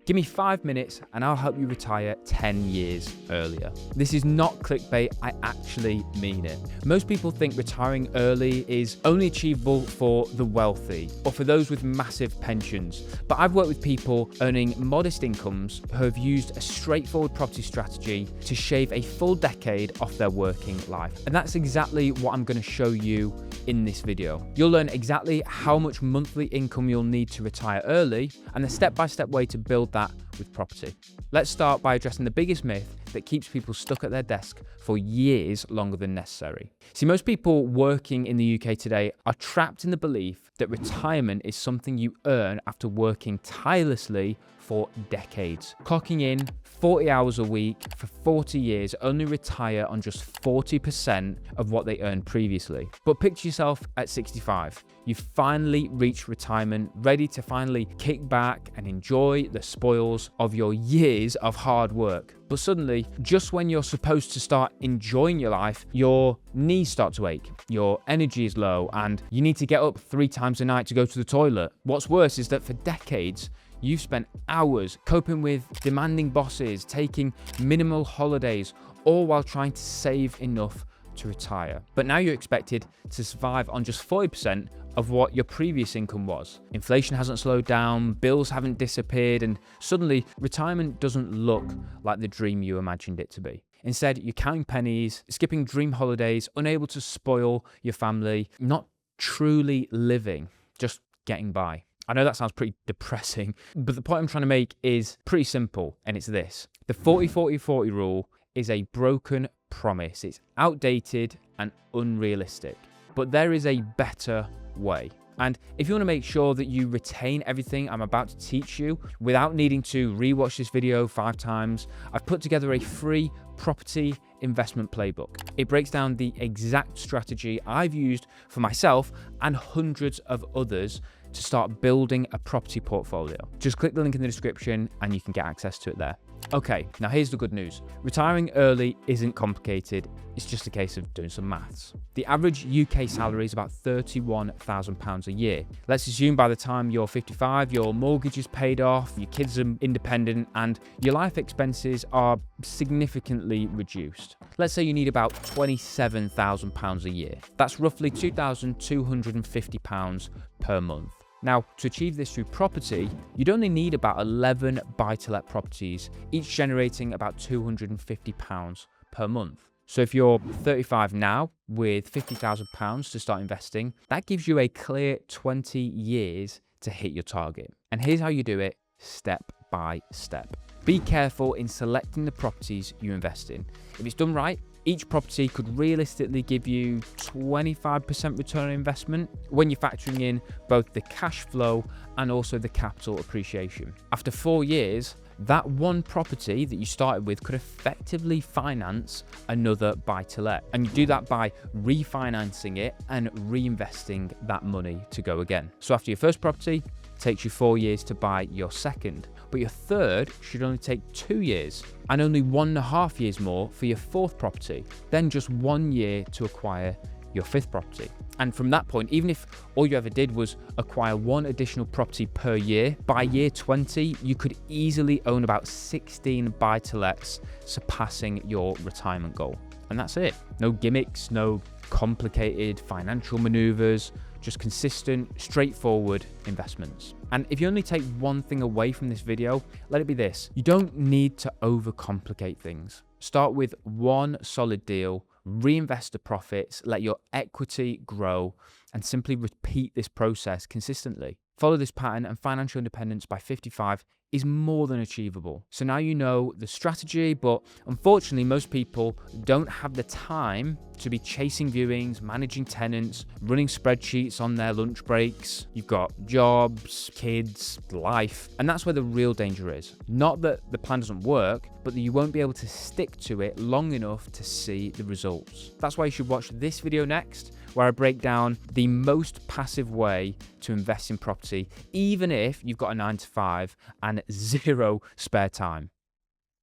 Give me 5 minutes and I'll help you retire 10 years earlier. This is not clickbait, I actually mean it. Most people think retiring early is only achievable for the wealthy or for those with massive pensions. But I've worked with people earning modest incomes who have used a straightforward property strategy to shave a full decade off their working life. And that's exactly what I'm going to show you in this video. You'll learn exactly how much monthly income you'll need to retire early and the step-by-step way to build that with property. Let's start by addressing the biggest myth that keeps people stuck at their desk for years longer than necessary. See, most people working in the UK today are trapped in the belief that retirement is something you earn after working tirelessly for decades. Clocking in 40 hours a week for 40 years, only retire on just 40% of what they earned previously. But picture yourself at 65. You finally reach retirement, ready to finally kick back and enjoy the spoils of your years of hard work. But suddenly, just when you're supposed to start enjoying your life, your knees start to ache, your energy is low, and you need to get up 3 times a night to go to the toilet. What's worse is that for decades, you've spent hours coping with demanding bosses, taking minimal holidays, all while trying to save enough to retire. But now you're expected to survive on just 40% of what your previous income was. Inflation hasn't slowed down, bills haven't disappeared, and suddenly retirement doesn't look like the dream you imagined it to be. Instead, you're counting pennies, skipping dream holidays, unable to spoil your family, not truly living, just getting by. I know that sounds pretty depressing, but the point I'm trying to make is pretty simple, and it's this. The 40-40-40 rule is a broken promise. It's outdated and unrealistic, but there is a better way. And if you want to make sure that you retain everything I'm about to teach you without needing to rewatch this video 5 times, I've put together a free property investment playbook. It breaks down the exact strategy I've used for myself and hundreds of others to start building a property portfolio. Just click the link in the description and you can get access to it there. Okay, now here's the good news. Retiring early isn't complicated, it's just a case of doing some maths. The average UK salary is about £31,000 a year. Let's assume by the time you're 55, your mortgage is paid off, your kids are independent, and your life expenses are significantly reduced. Let's say you need about £27,000 a year. That's roughly £2,250 per month. Now, to achieve this through property, you'd only need about 11 buy-to-let properties, each generating about £250 per month. So if you're 35 now with £50,000 to start investing, that gives you a clear 20 years to hit your target. And here's how you do it step by step. Be careful in selecting the properties you invest in. If it's done right, each property could realistically give you 25% return on investment when you're factoring in both the cash flow and also the capital appreciation. After 4 years, that one property that you started with could effectively finance another buy-to-let. And you do that by refinancing it and reinvesting that money to go again. So after your first property, it takes you 4 years to buy your second. But your third should only take 2 years and only 1.5 years more for your fourth property, then just 1 year to acquire your fifth property. And from that point, even if all you ever did was acquire 1 additional property per year, by year 20, you could easily own about 16 buy-to-lets, surpassing your retirement goal. And that's it. No gimmicks, no complicated financial maneuvers, just consistent, straightforward investments. And if you only take one thing away from this video, let it be this. You don't need to overcomplicate things. Start with one solid deal, reinvest the profits, let your equity grow, and simply repeat this process consistently. Follow this pattern and financial independence by 55 is more than achievable. So now you know the strategy, but unfortunately most people don't have the time to be chasing viewings, managing tenants, running spreadsheets on their lunch breaks. You've got jobs, kids, life, and that's where the real danger is. Not that the plan doesn't work, but that you won't be able to stick to it long enough to see the results. That's why you should watch this video next, where I break down the most passive way to invest in property, even if you've got a 9 to 5 and 0 spare time.